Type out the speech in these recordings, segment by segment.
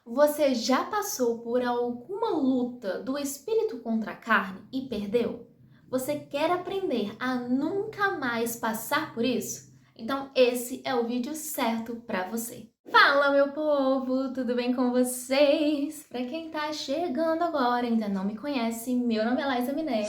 Você já passou por alguma luta do espírito contra a carne e perdeu? Você quer aprender a nunca mais passar por isso? Então esse é o vídeo certo para você. Fala, meu povo, tudo bem com vocês? Para quem tá chegando agora e ainda não me conhece, meu nome é Liza Minelli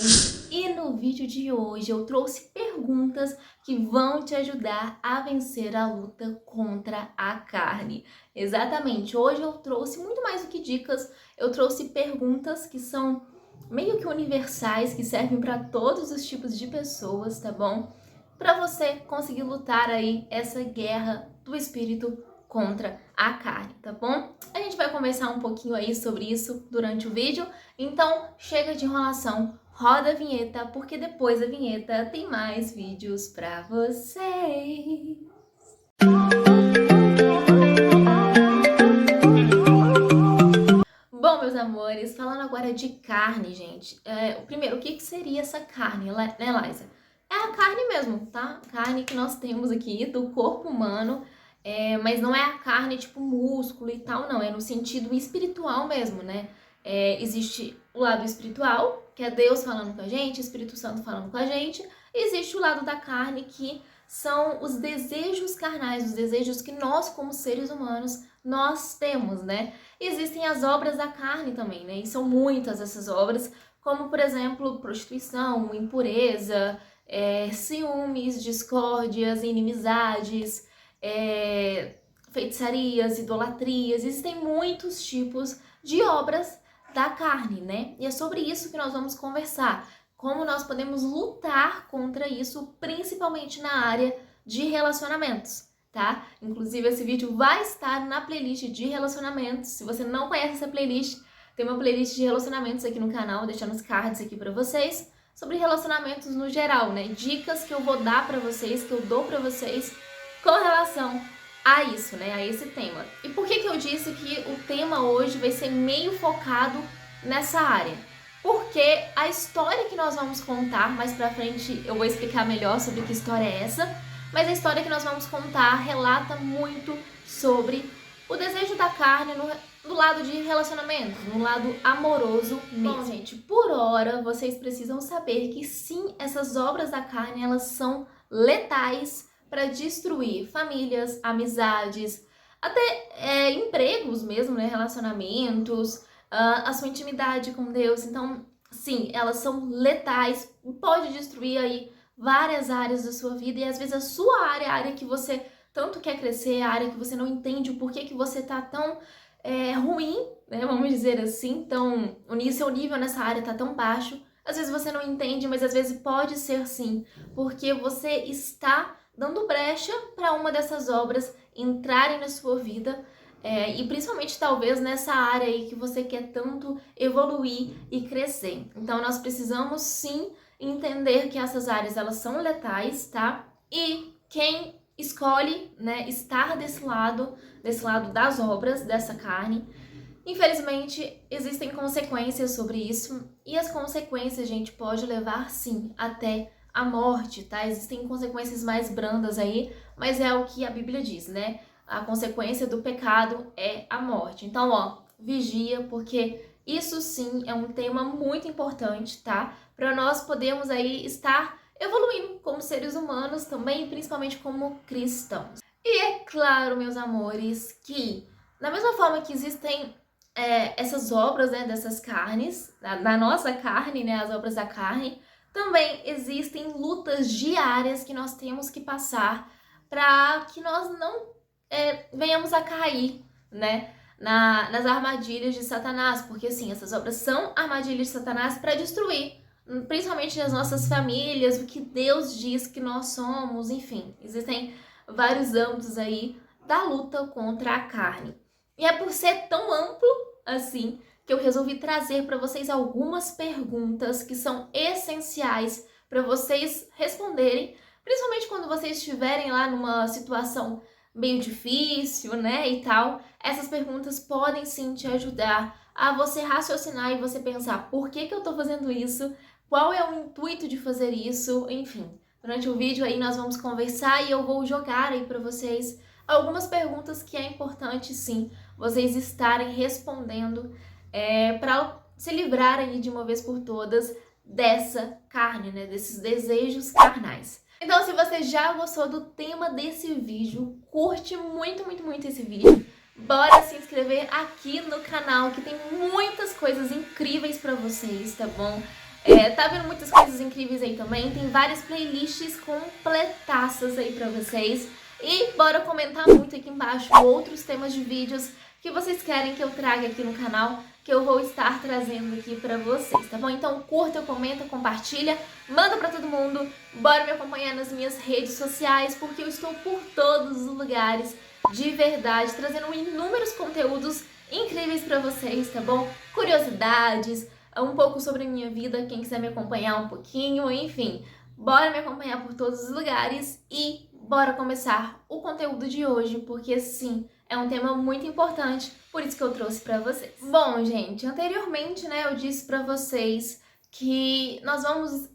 e no vídeo de hoje eu trouxe perguntas que vão te ajudar a vencer a luta contra a carne. Exatamente, hoje eu trouxe muito mais do que dicas, eu trouxe perguntas que são meio que universais, que servem para todos os tipos de pessoas, tá bom? Para você conseguir lutar aí essa guerra do espírito contra a carne, tá bom? A gente vai conversar um pouquinho aí sobre isso durante o vídeo, então chega de enrolação, roda a vinheta, porque depois da vinheta tem mais vídeos para vocês. Bom, meus amores, falando agora de carne, gente. Primeiro, o que seria essa carne, né, Liza? É a carne mesmo, tá? Carne que nós temos aqui do corpo humano, mas não é a carne tipo músculo e tal, não. É no sentido espiritual mesmo, né? Existe o lado espiritual, que é Deus falando com a gente, Espírito Santo falando com a gente. E existe o lado da carne, que são os desejos carnais, os desejos que nós, como seres humanos, nós temos, né? Existem as obras da carne também, né? E são muitas essas obras, como, por exemplo, prostituição, impureza, ciúmes, discórdias, inimizades, feitiçarias, idolatrias. Existem muitos tipos de obras da carne, né? E é sobre isso que nós vamos conversar. Como nós podemos lutar contra isso, principalmente na área de relacionamentos, tá? Inclusive, esse vídeo vai estar na playlist de relacionamentos. Se você não conhece essa playlist, tem uma playlist de relacionamentos aqui no canal, vou deixar nos cards aqui pra vocês, sobre relacionamentos no geral, né? Dicas que eu vou dar pra vocês, que eu dou pra vocês com relação a isso, né? A esse tema. E por que eu disse que o tema hoje vai ser meio focado nessa área? Porque a história que nós vamos contar, mais pra frente eu vou explicar melhor sobre que história é essa, mas a história que nós vamos contar relata muito sobre o desejo da carne no lado de relacionamento, no lado amoroso mesmo. Bom, gente, por hora vocês precisam saber que sim, essas obras da carne, elas são letais para destruir famílias, amizades, até empregos mesmo, né, relacionamentos, a sua intimidade com Deus. Então, sim, elas são letais, pode destruir aí várias áreas da sua vida, e às vezes a sua área, a área que você tanto quer crescer, a área que você não entende o porquê que você tá tão ruim, né, vamos dizer assim, então o seu nível nessa área tá tão baixo, às vezes você não entende, mas às vezes pode ser sim, porque você está dando brecha para uma dessas obras entrarem na sua vida, e principalmente talvez nessa área aí que você quer tanto evoluir e crescer. Então nós precisamos sim entender que essas áreas, elas são letais, tá? E quem escolhe, né, estar desse lado das obras dessa carne, infelizmente existem consequências sobre isso, e as consequências, gente, pode levar sim até a morte, tá? Existem consequências mais brandas aí, mas é o que a Bíblia diz, né? A consequência do pecado é a morte. Então, ó, vigia, porque isso sim é um tema muito importante, tá? Para nós podermos aí estar evoluindo como seres humanos também, principalmente como cristãos. E é claro, meus amores, que da mesma forma que existem essas obras, né, dessas carnes, da nossa carne, né, as obras da carne, também existem lutas diárias que nós temos que passar para que nós não venhamos a cair, né, nas armadilhas de Satanás, porque assim, essas obras são armadilhas de Satanás para destruir, principalmente as nossas famílias, o que Deus diz que nós somos, enfim, existem vários âmbitos aí da luta contra a carne. E é por ser tão amplo assim que eu resolvi trazer para vocês algumas perguntas que são essenciais para vocês responderem, principalmente quando vocês estiverem lá numa situação meio difícil, né, e tal. Essas perguntas podem sim te ajudar a você raciocinar e você pensar: por que eu tô fazendo isso? Qual é o intuito de fazer isso? Enfim, durante o vídeo aí nós vamos conversar e eu vou jogar aí para vocês algumas perguntas que é importante sim vocês estarem respondendo para se livrarem de uma vez por todas dessa carne, né? Desses desejos carnais. Então, se você já gostou do tema desse vídeo, curte muito, muito, muito esse vídeo. Bora se inscrever aqui no canal, que tem muitas coisas incríveis pra vocês, tá bom? Tá vendo muitas coisas incríveis aí também? Tem várias playlists completaças aí pra vocês. E bora comentar muito aqui embaixo outros temas de vídeos que vocês querem que eu traga aqui no canal, que eu vou estar trazendo aqui pra vocês, tá bom? Então curta, comenta, compartilha, manda pra todo mundo, bora me acompanhar nas minhas redes sociais, porque eu estou por todos os lugares, de verdade, trazendo inúmeros conteúdos incríveis pra vocês, tá bom? Curiosidades, um pouco sobre a minha vida, quem quiser me acompanhar um pouquinho, enfim. Bora me acompanhar por todos os lugares e bora começar o conteúdo de hoje, porque sim, é um tema muito importante, por isso que eu trouxe pra vocês. Bom, gente, anteriormente, né, eu disse pra vocês que nós vamos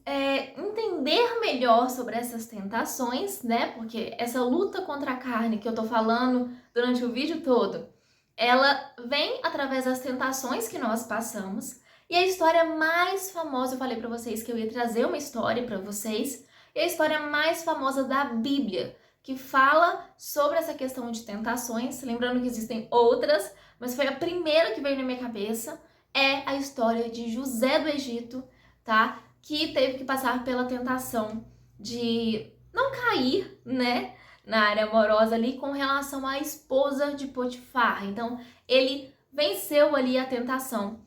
entender melhor sobre essas tentações, né, porque essa luta contra a carne que eu tô falando durante o vídeo todo, ela vem através das tentações que nós passamos. E a história mais famosa, eu falei pra vocês que eu ia trazer uma história pra vocês, e a história mais famosa da Bíblia, que fala sobre essa questão de tentações, lembrando que existem outras, mas foi a primeira que veio na minha cabeça, é a história de José do Egito, tá? Que teve que passar pela tentação de não cair, né, na área amorosa ali com relação à esposa de Potifar. Então, ele venceu ali a tentação.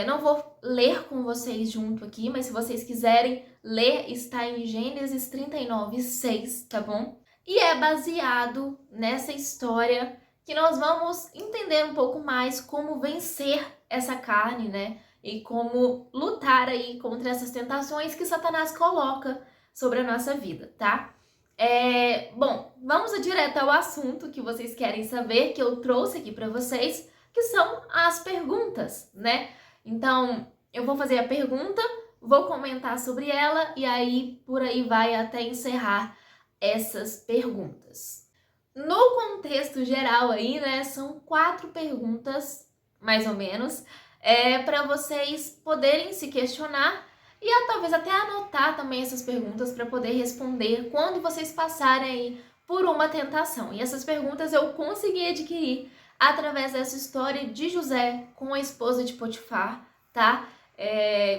Não vou ler com vocês junto aqui, mas se vocês quiserem ler, está em Gênesis 39:6, tá bom? E é baseado nessa história que nós vamos entender um pouco mais como vencer essa carne, né? E como lutar aí contra essas tentações que Satanás coloca sobre a nossa vida, tá? Bom, vamos direto ao assunto que vocês querem saber, que eu trouxe aqui para vocês, que são as perguntas, né? Então, eu vou fazer a pergunta, vou comentar sobre ela e aí por aí vai até encerrar essas perguntas. No contexto geral aí, né, são 4 perguntas, mais ou menos, para vocês poderem se questionar e talvez até anotar também essas perguntas para poder responder quando vocês passarem aí por uma tentação. E essas perguntas eu consegui adquirir através dessa história de José com a esposa de Potifar, tá?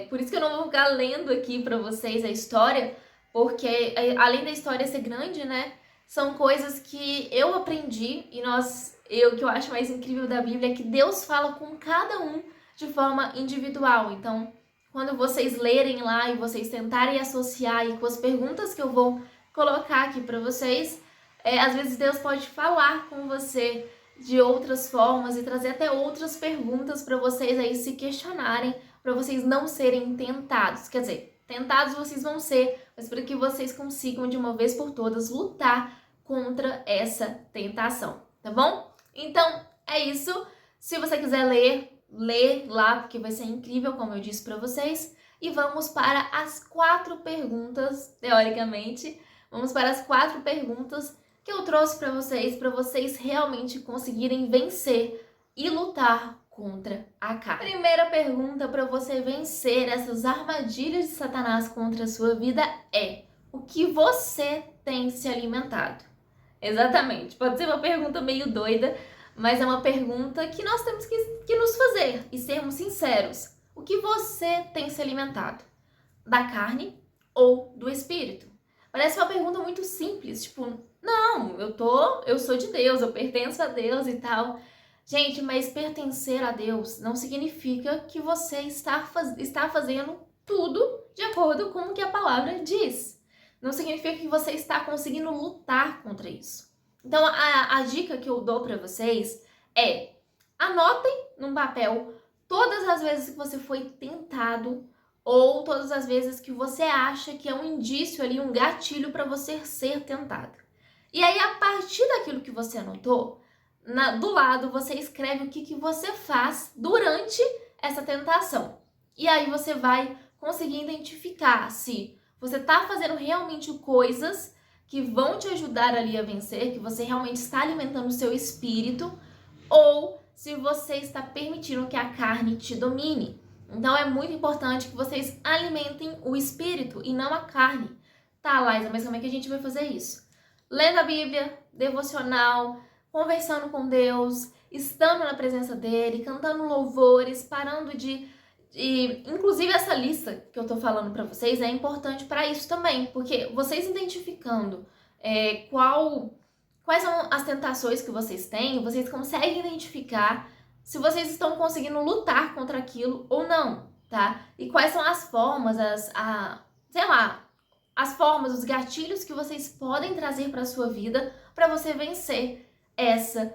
Por isso que eu não vou ficar lendo aqui para vocês a história, porque além da história ser grande, né, são coisas que eu aprendi e o que eu acho mais incrível da Bíblia é que Deus fala com cada um de forma individual. Então, quando vocês lerem lá e vocês tentarem associar aí com as perguntas que eu vou colocar aqui para vocês, às vezes Deus pode falar com você de outras formas e trazer até outras perguntas para vocês aí se questionarem, para vocês não serem tentados. Quer dizer, tentados vocês vão ser, mas para que vocês consigam de uma vez por todas lutar contra essa tentação, tá bom? Então, é isso. Se você quiser ler, lê lá, porque vai ser incrível, como eu disse para vocês. E vamos para as 4 perguntas, teoricamente. Vamos para as 4 perguntas que eu trouxe para vocês realmente conseguirem vencer e lutar contra a carne. Primeira pergunta para você vencer essas armadilhas de Satanás contra a sua vida é: o que você tem se alimentado? Exatamente, pode ser uma pergunta meio doida, mas é uma pergunta que nós temos que nos fazer e sermos sinceros. O que você tem se alimentado? Da carne ou do espírito? Parece uma pergunta muito simples, tipo, não, eu sou de Deus, eu pertenço a Deus e tal. Gente, mas pertencer a Deus não significa que você está fazendo tudo de acordo com o que a palavra diz. Não significa que você está conseguindo lutar contra isso. Então, a dica que eu dou para vocês é: anotem num papel todas as vezes que você foi tentado ou todas as vezes que você acha que é um indício ali, um gatilho para você ser tentado. E aí, a partir daquilo que você anotou, do lado você escreve o que você faz durante essa tentação. E aí você vai conseguir identificar se você está fazendo realmente coisas que vão te ajudar ali a vencer, que você realmente está alimentando o seu espírito, ou se você está permitindo que a carne te domine. Então é muito importante que vocês alimentem o espírito e não a carne. Tá, Laísa, mas como é que a gente vai fazer isso? Lendo a Bíblia, devocional, conversando com Deus, estando na presença dele, cantando louvores, parando de inclusive essa lista que eu tô falando pra vocês é importante para isso também, porque vocês identificando quais são as tentações que vocês têm, vocês conseguem identificar se vocês estão conseguindo lutar contra aquilo ou não, tá? E quais são as formas, as formas, os gatilhos que vocês podem trazer para sua vida para você vencer essa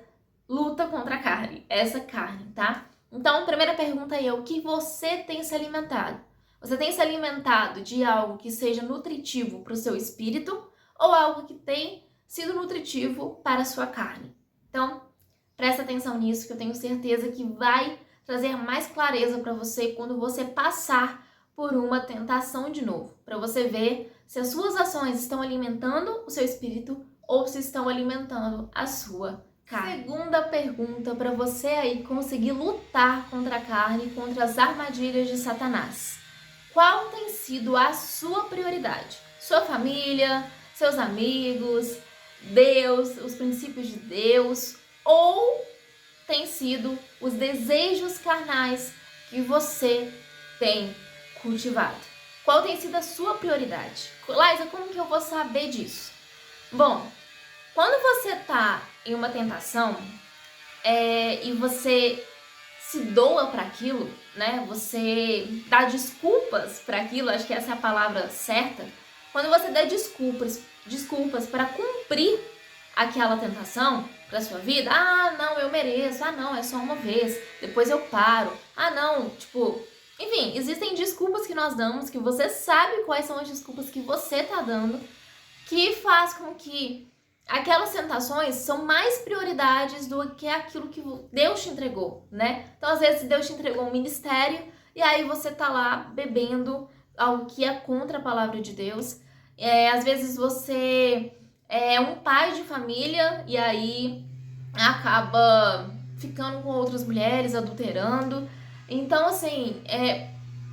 luta contra a carne, essa carne, tá? Então, a primeira pergunta é: o que você tem se alimentado? Você tem se alimentado de algo que seja nutritivo para o seu espírito ou algo que tem sido nutritivo para a sua carne? Então, presta atenção nisso, que eu tenho certeza que vai trazer mais clareza para você quando você passar por uma tentação de novo, para você ver se as suas ações estão alimentando o seu espírito ou se estão alimentando a sua carne. Segunda pergunta para você aí conseguir lutar contra a carne, contra as armadilhas de Satanás. Qual tem sido a sua prioridade? Sua família, seus amigos, Deus, os princípios de Deus, ou tem sido os desejos carnais que você tem cultivado? Qual tem sido a sua prioridade? Laísa, como que eu vou saber disso? Bom, quando você tá em uma tentação e você se doa para aquilo, né? Você dá desculpas para aquilo, acho que essa é a palavra certa. Quando você dá desculpas para cumprir aquela tentação para sua vida, ah, não, eu mereço, ah, não, é só uma vez, depois eu paro, ah, não, tipo, enfim, existem desculpas que nós damos, que você sabe quais são as desculpas que você tá dando, que faz com que aquelas tentações são mais prioridades do que aquilo que Deus te entregou, né? Então, às vezes, Deus te entregou um ministério e aí você tá lá bebendo algo que é contra a palavra de Deus. Às vezes, você é um pai de família e aí acaba ficando com outras mulheres, adulterando. Então, assim,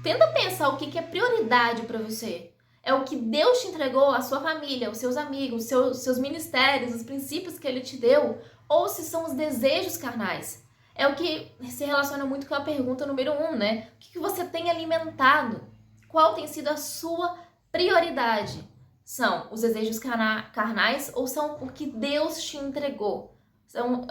tenta pensar o que é prioridade para você. É o que Deus te entregou, a sua família, os seus amigos, seus ministérios, os princípios que Ele te deu, ou se são os desejos carnais. É o que se relaciona muito com a pergunta número 1, né? O que você tem alimentado? Qual tem sido a sua prioridade? São os desejos carnais ou são o que Deus te entregou?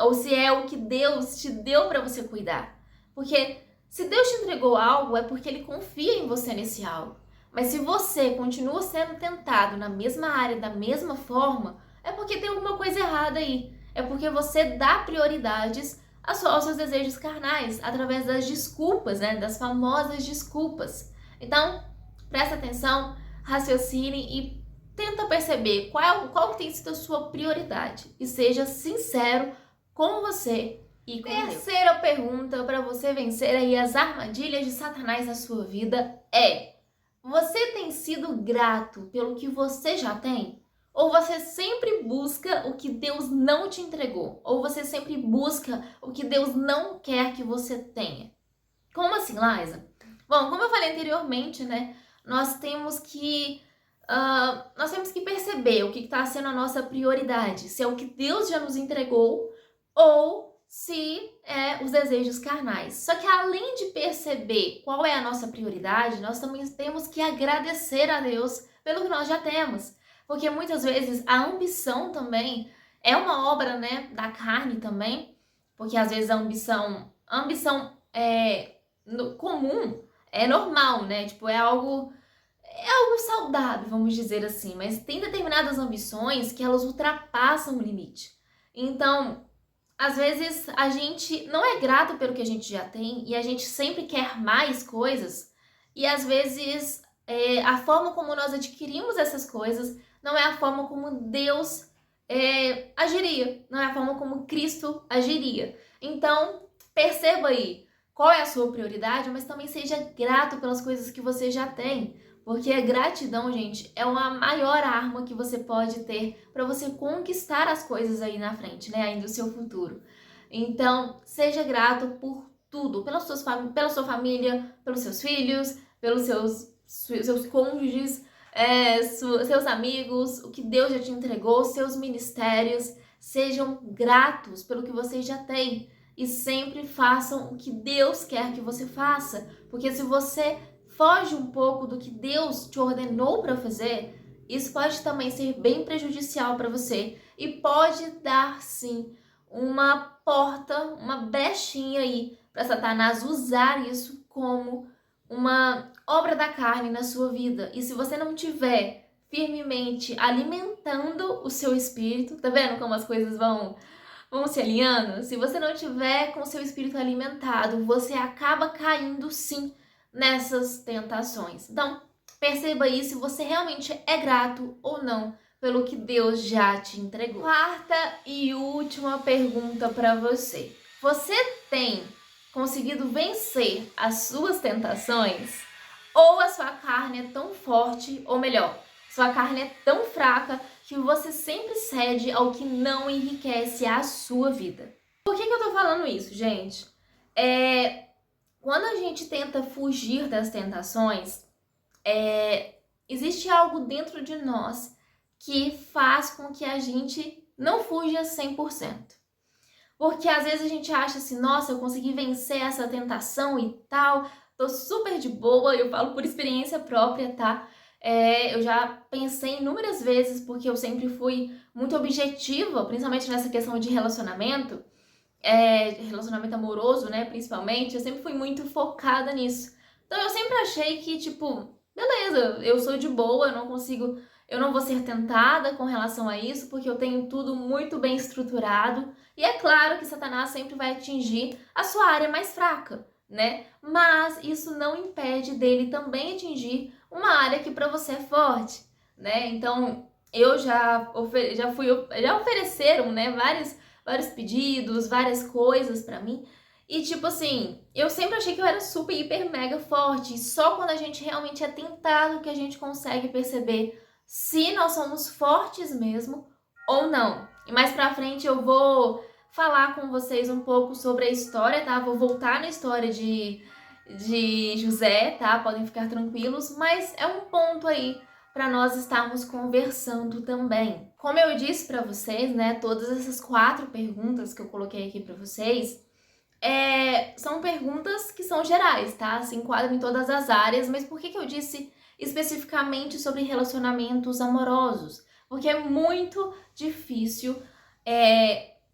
Ou se é o que Deus te deu para você cuidar? Porque se Deus te entregou algo, é porque Ele confia em você nesse algo. Mas se você continua sendo tentado na mesma área, da mesma forma, é porque tem alguma coisa errada aí. É porque você dá prioridades aos seus desejos carnais, através das desculpas, né? Das famosas desculpas. Então, presta atenção, raciocine e tenta perceber qual tem sido a sua prioridade. E seja sincero com você e com Deus. Terceira pergunta para você vencer aí as armadilhas de Satanás na sua vida é: você tem sido grato pelo que você já tem? Ou você sempre busca o que Deus não te entregou? Ou você sempre busca o que Deus não quer que você tenha? Como assim, Laísa? Bom, como eu falei anteriormente, né? Nós temos que perceber o que está sendo a nossa prioridade. Se é o que Deus já nos entregou ou se é os desejos carnais. Só que além de perceber qual é a nossa prioridade, nós também temos que agradecer a Deus pelo que nós já temos. Porque muitas vezes a ambição também é uma obra, né, da carne também. Porque às vezes a ambição comum, é normal, né? Tipo, é algo saudável, vamos dizer assim. Mas tem determinadas ambições que elas ultrapassam o limite. Então, às vezes a gente não é grato pelo que a gente já tem e a gente sempre quer mais coisas, e às vezes a forma como nós adquirimos essas coisas não é a forma como Deus agiria, não é a forma como Cristo agiria. Então, perceba aí qual é a sua prioridade, mas também seja grato pelas coisas que você já tem. Porque a gratidão, gente, é uma maior arma que você pode ter para você conquistar as coisas aí na frente, né? Aí no seu futuro. Então, seja grato por tudo, pela sua família, pelos seus filhos, pelos seus cônjuges, seus amigos, o que Deus já te entregou, seus ministérios. Sejam gratos pelo que vocês já têm e sempre façam o que Deus quer que você faça, porque se você foge um pouco do que Deus te ordenou para fazer, isso pode também ser bem prejudicial para você e pode dar sim uma porta, uma brechinha aí para Satanás usar isso como uma obra da carne na sua vida. E se você não tiver firmemente alimentando o seu espírito, tá vendo como as coisas vão se alinhando? Se você não tiver com o seu espírito alimentado, você acaba caindo sim nessas tentações. Então, perceba aí se você realmente é grato ou não pelo que Deus já te entregou. Quarta e última pergunta para você. Você tem conseguido vencer as suas tentações? Ou a sua carne é tão forte, ou melhor, sua carne é tão fraca que você sempre cede ao que não enriquece a sua vida? Por que eu tô falando isso, gente? Quando a gente tenta fugir das tentações, existe algo dentro de nós que faz com que a gente não fuja 100%. Porque às vezes a gente acha assim, nossa, eu consegui vencer essa tentação e tal, tô super de boa, eu falo por experiência própria, tá? Eu já pensei inúmeras vezes, porque eu sempre fui muito objetiva, principalmente nessa questão de relacionamento, relacionamento amoroso, né, principalmente, eu sempre fui muito focada nisso. Então eu sempre achei que, tipo, beleza, eu sou de boa, eu não vou ser tentada com relação a isso, porque eu tenho tudo muito bem estruturado. E é claro que Satanás sempre vai atingir a sua área mais fraca, né? Mas isso não impede dele também atingir uma área que para você é forte, né? Então, eu já ofereceram, né, vários pedidos, várias coisas pra mim. E tipo assim, eu sempre achei que eu era super, hiper, mega forte. E só quando a gente realmente é tentado que a gente consegue perceber se nós somos fortes mesmo ou não. E mais pra frente eu vou falar com vocês um pouco sobre a história, tá? Vou voltar na história de José, tá? Podem ficar tranquilos, mas é um ponto aí para nós estarmos conversando também. Como eu disse para vocês, né, todas essas 4 perguntas que eu coloquei aqui para vocês, são perguntas que são gerais, tá? Se enquadram em todas as áreas, mas por que eu disse especificamente sobre relacionamentos amorosos? Porque é muito difícil,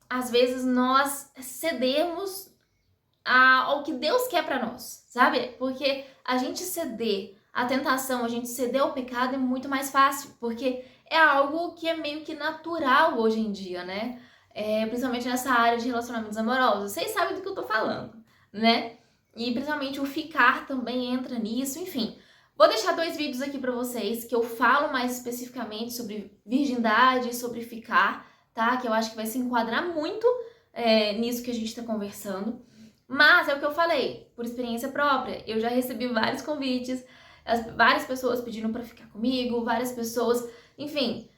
às vezes, nós cedermos ao que Deus quer para nós, sabe? Porque a gente ceder à tentação, a gente ceder ao pecado é muito mais fácil, porque é algo que é meio que natural hoje em dia, né? Principalmente nessa área de relacionamentos amorosos. Vocês sabem do que eu tô falando, né? E principalmente o ficar também entra nisso, enfim. Vou deixar 2 vídeos aqui pra vocês que eu falo mais especificamente sobre virgindade, sobre ficar, tá? Que eu acho que vai se enquadrar muito nisso que a gente tá conversando. Mas é o que eu falei, por experiência própria. Eu já recebi vários convites, várias pessoas pedindo pra ficar comigo, várias pessoas, enfim.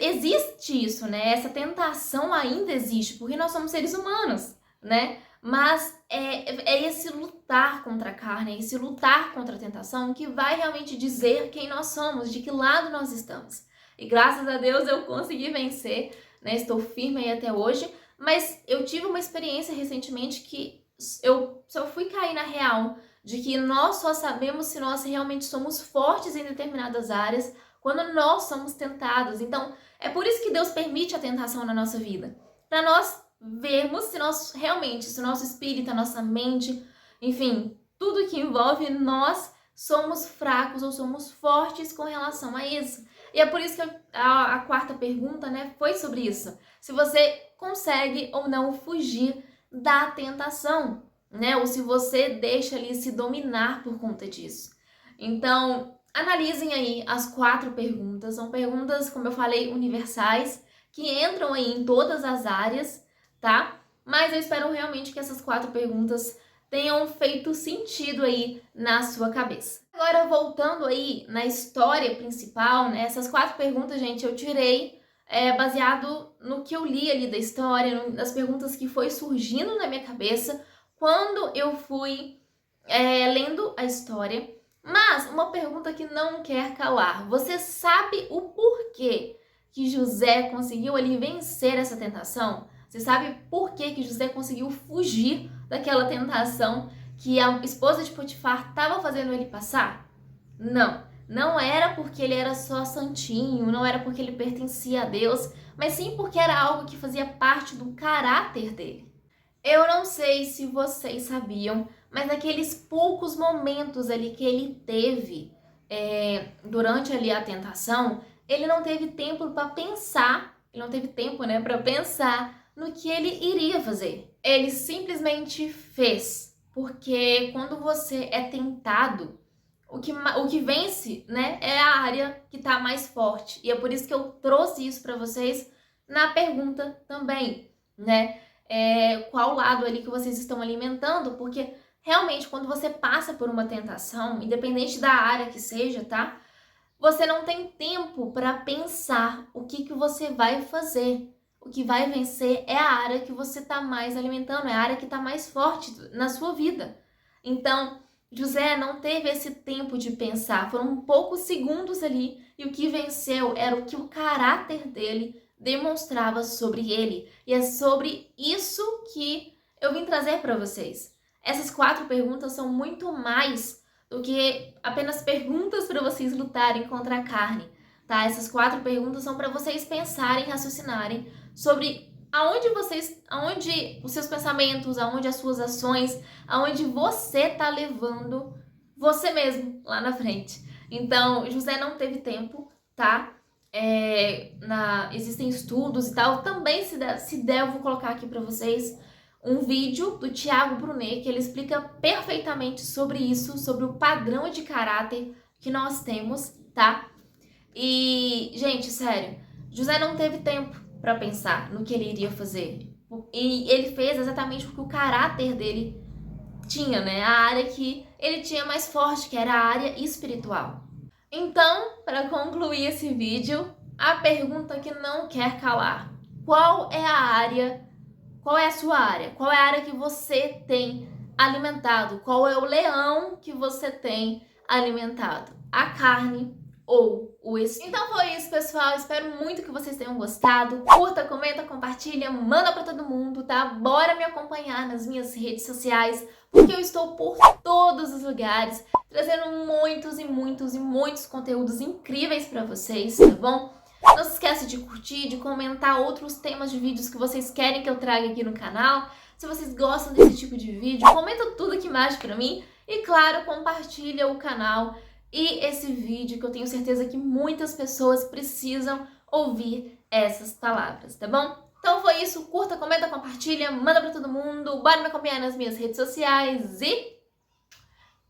Existe isso, né? Essa tentação ainda existe, porque nós somos seres humanos, né? Mas é esse lutar contra a carne, é esse lutar contra a tentação que vai realmente dizer quem nós somos, de que lado nós estamos. E graças a Deus eu consegui vencer, né? Estou firme aí até hoje, mas eu tive uma experiência recentemente que eu só fui cair na real de que nós só sabemos se nós realmente somos fortes em determinadas áreas quando nós somos tentados. Então, é por isso que Deus permite a tentação na nossa vida. Para nós vermos se nós realmente, se o nosso espírito, a nossa mente, enfim, tudo que envolve nós somos fracos ou somos fortes com relação a isso. E é por isso que a 4ª pergunta, né, foi sobre isso. Se você consegue ou não fugir da tentação, né? Ou se você deixa ali se dominar por conta disso. Então, analisem aí as 4 perguntas. São perguntas, como eu falei, universais, que entram aí em todas as áreas, tá? Mas eu espero realmente que essas 4 perguntas tenham feito sentido aí na sua cabeça. Agora, voltando aí na história principal, né? Essas 4 perguntas, gente, eu tirei baseado no que eu li ali da história, nas perguntas que foi surgindo na minha cabeça quando eu fui lendo a história. Mas uma pergunta que não quer calar: você sabe o porquê que José conseguiu ali vencer essa tentação? Você sabe por que José conseguiu fugir daquela tentação que a esposa de Potifar estava fazendo ele passar? Não era porque ele era só santinho, não era porque ele pertencia a Deus, mas sim porque era algo que fazia parte do caráter dele. Eu não sei se vocês sabiam, mas naqueles poucos momentos ali que ele teve durante ali a tentação, ele não teve tempo para pensar, ele não teve tempo, né, para pensar no que ele iria fazer. Ele simplesmente fez, porque quando você é tentado, o que vence, né, é a área que está mais forte. E é por isso que eu trouxe isso para vocês na pergunta também, né? Qual lado ali que vocês estão alimentando, porque realmente quando você passa por uma tentação, independente da área que seja, tá? Você não tem tempo para pensar o que você vai fazer. O que vai vencer é a área que você está mais alimentando, é a área que está mais forte na sua vida. Então, José não teve esse tempo de pensar, foram poucos segundos ali, e o que venceu era o que o caráter dele demonstrava sobre ele. E é sobre isso que eu vim trazer para vocês. Essas 4 perguntas são muito mais do que apenas perguntas para vocês lutarem contra a carne, tá? Essas 4 perguntas são para vocês pensarem, raciocinarem sobre aonde os seus pensamentos, aonde as suas ações, aonde você tá levando você mesmo lá na frente. Então, José não teve tempo, tá? Existem estudos e tal. Também, se der, eu vou colocar aqui para vocês um vídeo do Thiago Brunet, que ele explica perfeitamente sobre isso, sobre o padrão de caráter que nós temos, tá? E, gente, sério, José não teve tempo para pensar no que ele iria fazer. E ele fez exatamente o que o caráter dele tinha, né? A área que ele tinha mais forte, que era a área espiritual. Então, para concluir esse vídeo, a pergunta que não quer calar: qual é a sua área? Qual é a área que você tem alimentado? Qual é o leão que você tem alimentado? A carne ou o espírito? Então foi isso, pessoal. Espero muito que vocês tenham gostado. Curta, comenta, compartilha, manda pra todo mundo, tá? Bora me acompanhar nas minhas redes sociais, porque eu estou por todos os lugares, trazendo muitos e muitos e muitos conteúdos incríveis pra vocês, tá bom? Não se esqueça de curtir, de comentar outros temas de vídeos que vocês querem que eu traga aqui no canal. Se vocês gostam desse tipo de vídeo, comenta tudo aqui embaixo pra mim. E claro, compartilha o canal e esse vídeo, que eu tenho certeza que muitas pessoas precisam ouvir essas palavras, tá bom? Então foi isso, curta, comenta, compartilha, manda pra todo mundo, bora me acompanhar nas minhas redes sociais e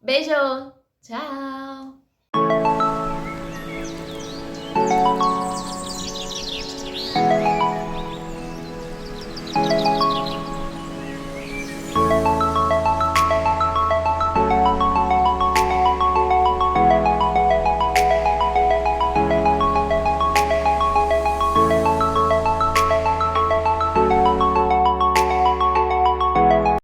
beijo! Tchau!